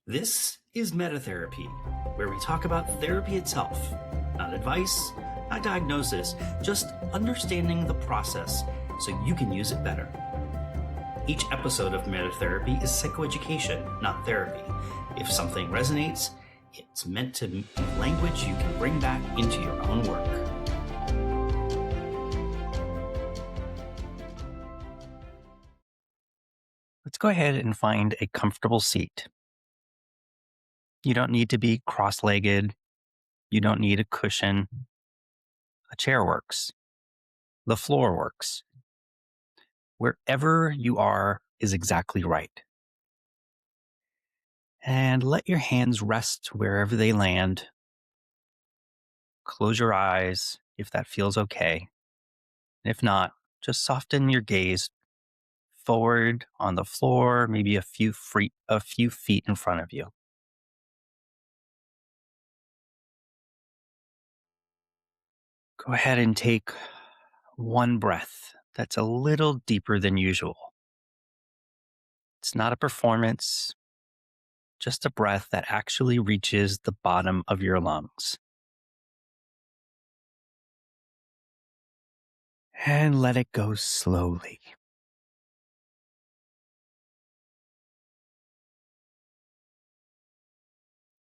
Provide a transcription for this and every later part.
This is MetaTherapy, where we talk about therapy itself. Not advice, not diagnosis, just understanding the process so you can use it better. Each episode of MetaTherapy is psychoeducation, not therapy. If something resonates, it's meant to be language you can bring back into your own work. Let's go ahead and find a comfortable seat. You don't need to be cross-legged. You don't need a cushion. A chair works. The floor works. Wherever you are is exactly right. And let your hands rest wherever they land. Close your eyes if that feels okay. If not, just soften your gaze forward on the floor, maybe a few feet in front of you. Go ahead and take one breath that's a little deeper than usual. It's not a performance, just a breath that actually reaches the bottom of your lungs. And let it go slowly.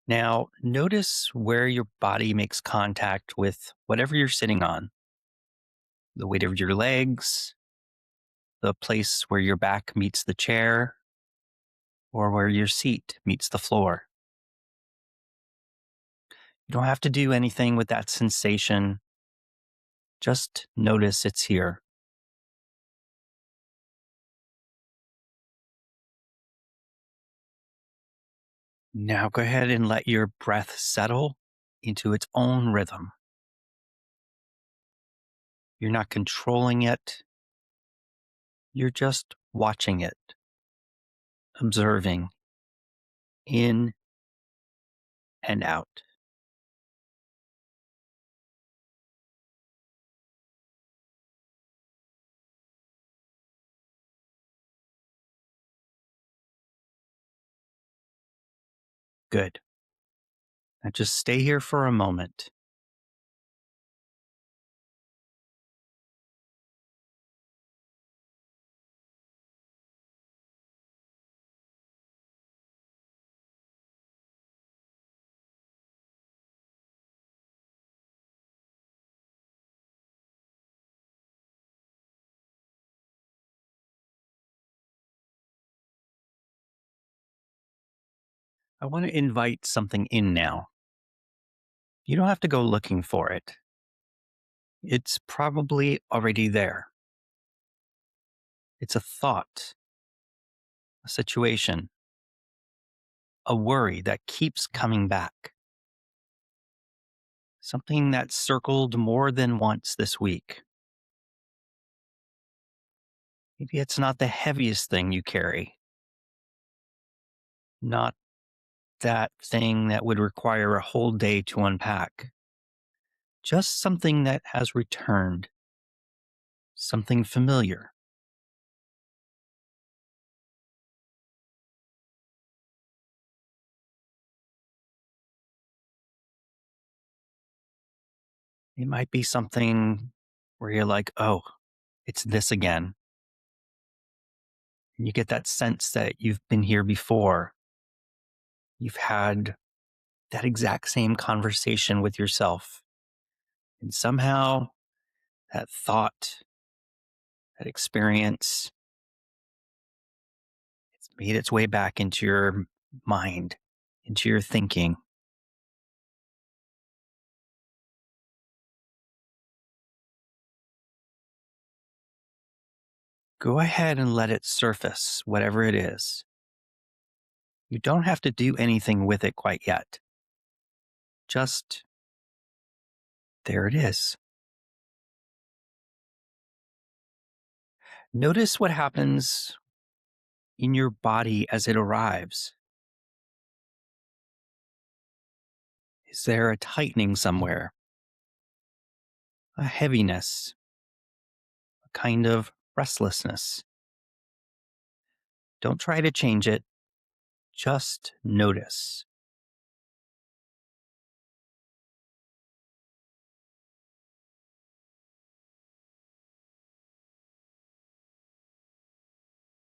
Now, notice where your body makes contact with whatever you're sitting on. The weight of your legs, the place where your back meets the chair, or where your seat meets the floor. You don't have to do anything with that sensation. Just notice it's here. Now go ahead and let your breath settle into its own rhythm. You're not controlling it. You're just watching it, observing in and out. Good. Now just stay here for a moment. I want to invite something in now. You don't have to go looking for it. It's probably already there. It's a thought, a situation, a worry that keeps coming back. Something that circled more than once this week. Maybe it's not the heaviest thing you carry. Not that thing that would require a whole day to unpack. Just something that has returned. Something familiar. It might be something where you're like, oh, it's this again. And you get that sense that you've been here before. You've had that exact same conversation with yourself. And somehow that thought, that experience, it's made its way back into your mind, into your thinking. Go ahead and let it surface, whatever it is. You don't have to do anything with it quite yet. Just there it is. Notice what happens in your body as it arrives. Is there a tightening somewhere? A heaviness? A kind of restlessness? Don't try to change it. Just notice.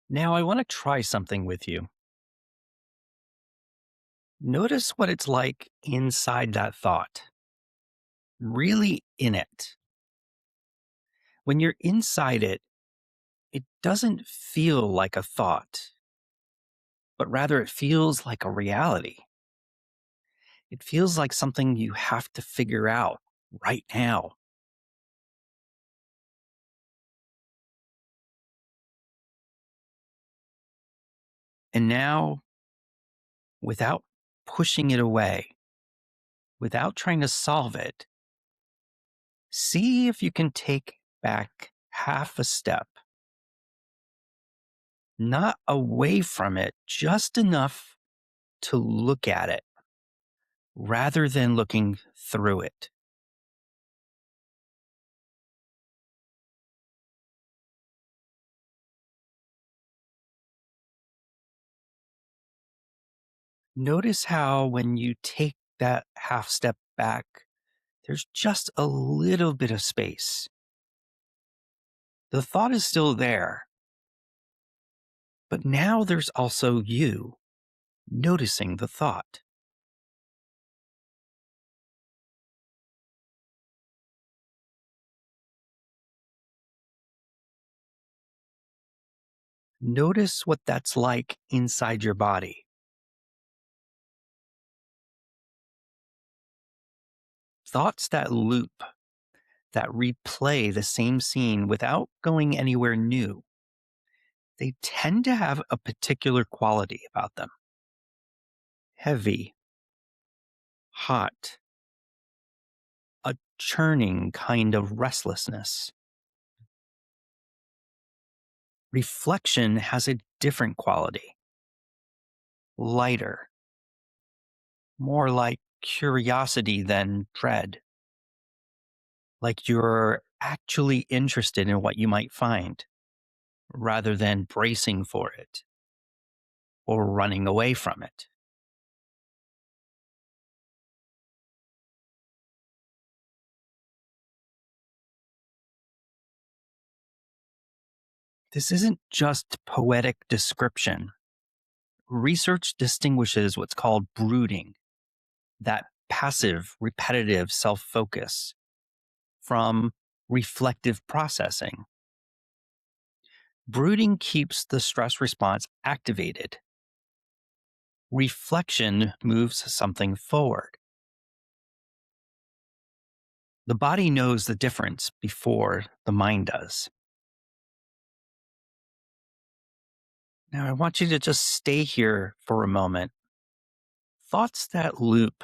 Now, I want to try something with you. Notice what it's like inside that thought, really in it. When you're inside it, it doesn't feel like a thought, but rather it feels like a reality. It feels like something you have to figure out right now. And now, without pushing it away, without trying to solve it, see if you can take back half a step, not away from it, just enough to look at it rather than looking through it. Notice how when you take that half step back, there's just a little bit of space. The thought is still there, but now there's also you noticing the thought. Notice what that's like inside your body. Thoughts that loop, that replay the same scene without going anywhere new, they tend to have a particular quality about them. Heavy, hot, a churning kind of restlessness. Reflection has a different quality. Lighter, more like curiosity than dread. Like you're actually interested in what you might find rather than bracing for it or running away from it. This isn't just poetic description. Research distinguishes what's called brooding, that passive, repetitive self focus, from reflective processing. Brooding keeps the stress response activated. Reflection moves something forward. The body knows the difference before the mind does. Now, I want you to just stay here for a moment. Thoughts that loop,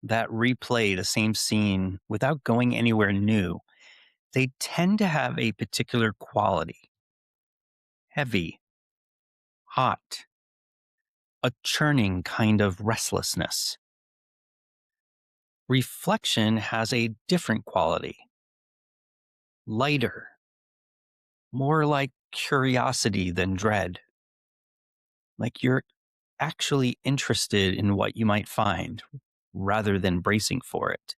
that replay the same scene without going anywhere new, they tend to have a particular quality. Heavy, hot, a churning kind of restlessness. Reflection has a different quality. Lighter, more like curiosity than dread. Like you're actually interested in what you might find rather than bracing for it.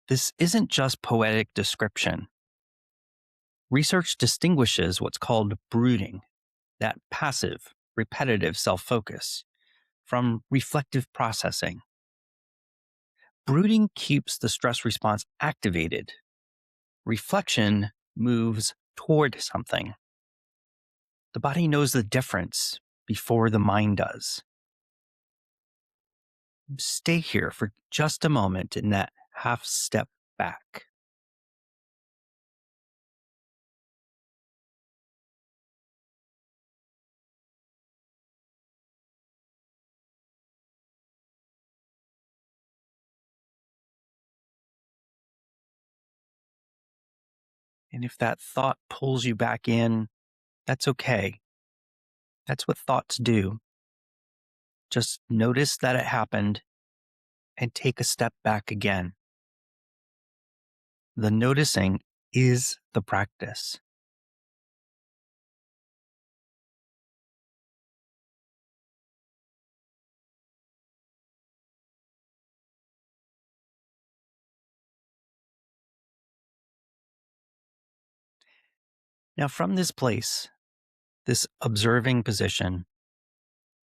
This isn't just poetic description. Research distinguishes what's called brooding, that passive, repetitive self focus, from reflective processing. Brooding keeps the stress response activated. Reflection moves toward something. The body knows the difference before the mind does. Stay here for just a moment in that half step back. And if that thought pulls you back in, that's okay. That's what thoughts do. Just notice that it happened and take a step back again. The noticing is the practice. Now, from this place, this observing position,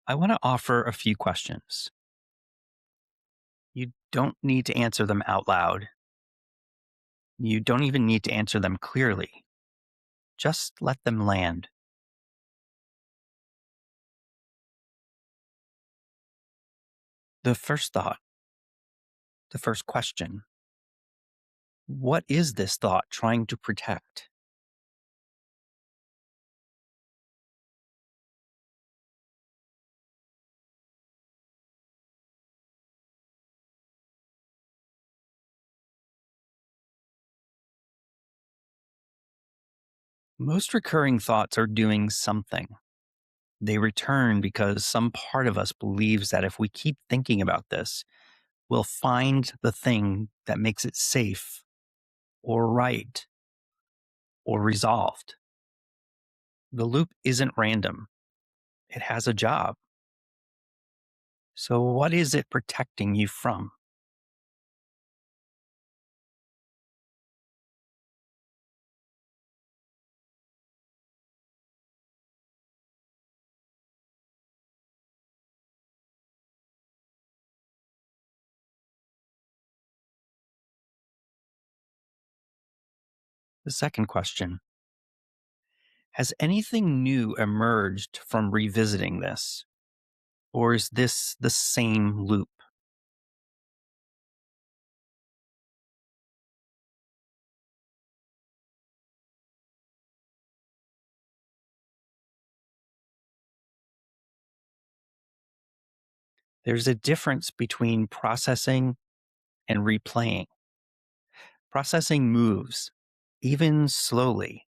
I want to offer a few questions. You don't need to answer them out loud. You don't even need to answer them clearly. Just let them land. The first thought, the first question: what is this thought trying to protect? Most recurring thoughts are doing something. They return because some part of us believes that if we keep thinking about this, we'll find the thing that makes it safe or right or resolved. The loop isn't random, it has a job. So, what is it protecting you from? The second question: has anything new emerged from revisiting this? Or is this the same loop? There's a difference between processing and replaying. Processing moves, even slowly,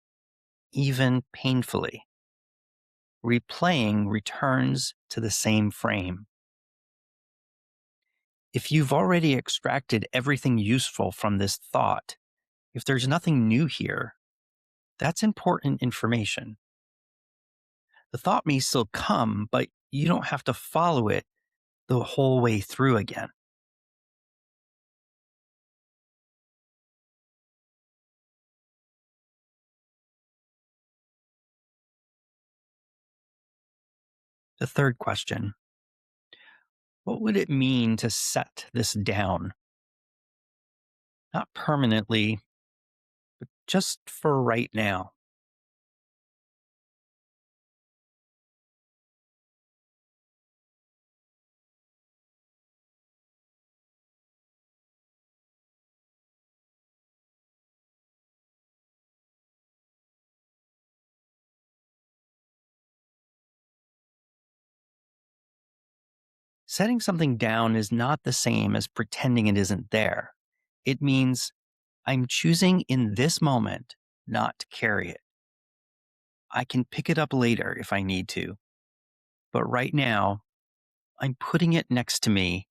even painfully. Replaying returns to the same frame. If you've already extracted everything useful from this thought, if there's nothing new here, that's important information. The thought may still come, but you don't have to follow it the whole way through again. The third question: what would it mean to set this down? Not permanently, but just for right now. Setting something down is not the same as pretending it isn't there. It means I'm choosing in this moment not to carry it. I can pick it up later if I need to, but right now, I'm putting it next to me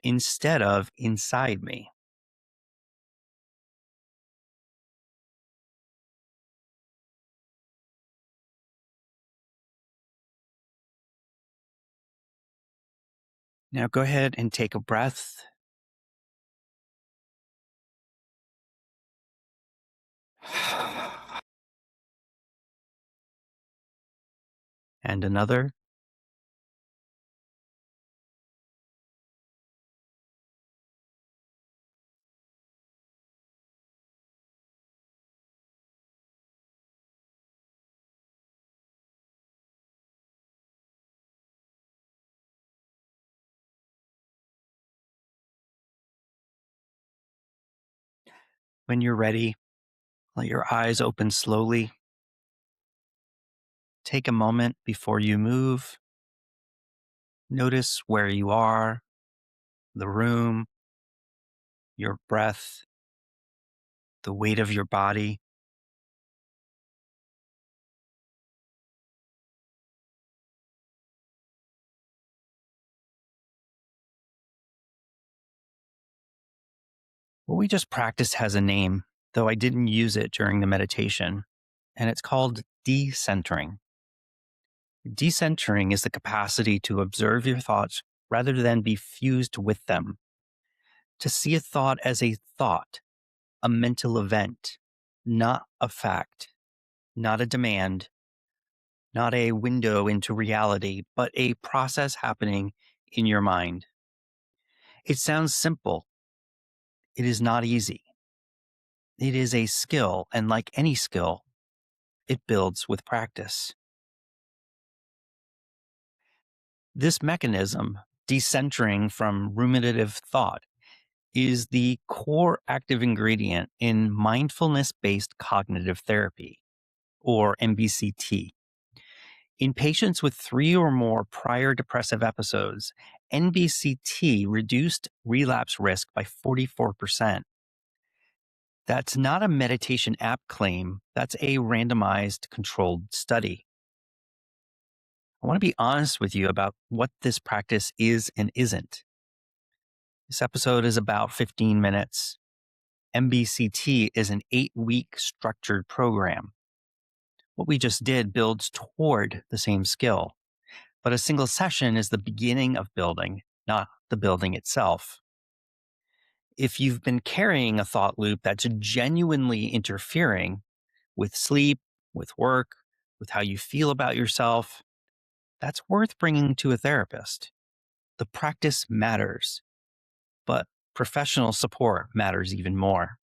instead of inside me. Now go ahead and take a breath. And another. When you're ready, let your eyes open slowly. Take a moment before you move. Notice where you are, the room, your breath, the weight of your body. What we just practiced has a name, though I didn't use it during the meditation, and it's called decentering. Decentering is the capacity to observe your thoughts rather than be fused with them, to see a thought as a thought, a mental event, not a fact, not a demand, not a window into reality, but a process happening in your mind. It sounds simple. It is not easy. It is a skill, and like any skill, it builds with practice. This mechanism, decentering from ruminative thought, is the core active ingredient in mindfulness based cognitive therapy, or MBCT. In patients with 3 or more prior depressive episodes, NBCT reduced relapse risk by 44%. That's not a meditation app claim, that's a randomized controlled study. I want to be honest with you about what this practice is and isn't. This episode is about 15 minutes. MBCT is an 8-week structured program. What we just did builds toward the same skill, but a single session is the beginning of building, not the building itself. If you've been carrying a thought loop that's genuinely interfering with sleep, with work, with how you feel about yourself, that's worth bringing to a therapist. The practice matters, but professional support matters even more.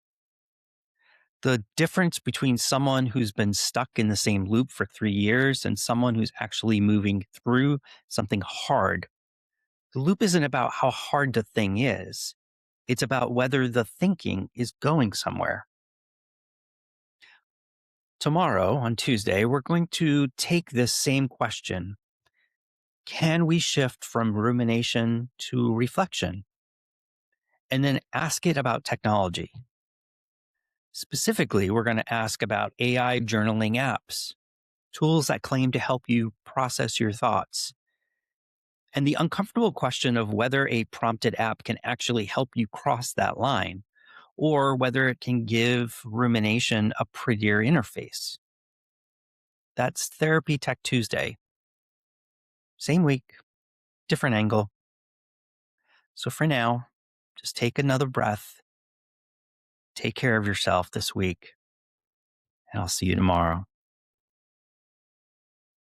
The difference between someone who's been stuck in the same loop for 3 years and someone who's actually moving through something hard, the loop isn't about how hard the thing is. It's about whether the thinking is going somewhere. Tomorrow, on Tuesday, we're going to take this same question. Can we shift from rumination to reflection? And then ask it about technology. Specifically, we're going to ask about AI journaling apps, tools that claim to help you process your thoughts, and the uncomfortable question of whether a prompted app can actually help you cross that line, or whether it can give rumination a prettier interface. That's Therapy Tech Tuesday. Same week, different angle. So for now, just take another breath. Take care of yourself this week, and I'll see you tomorrow.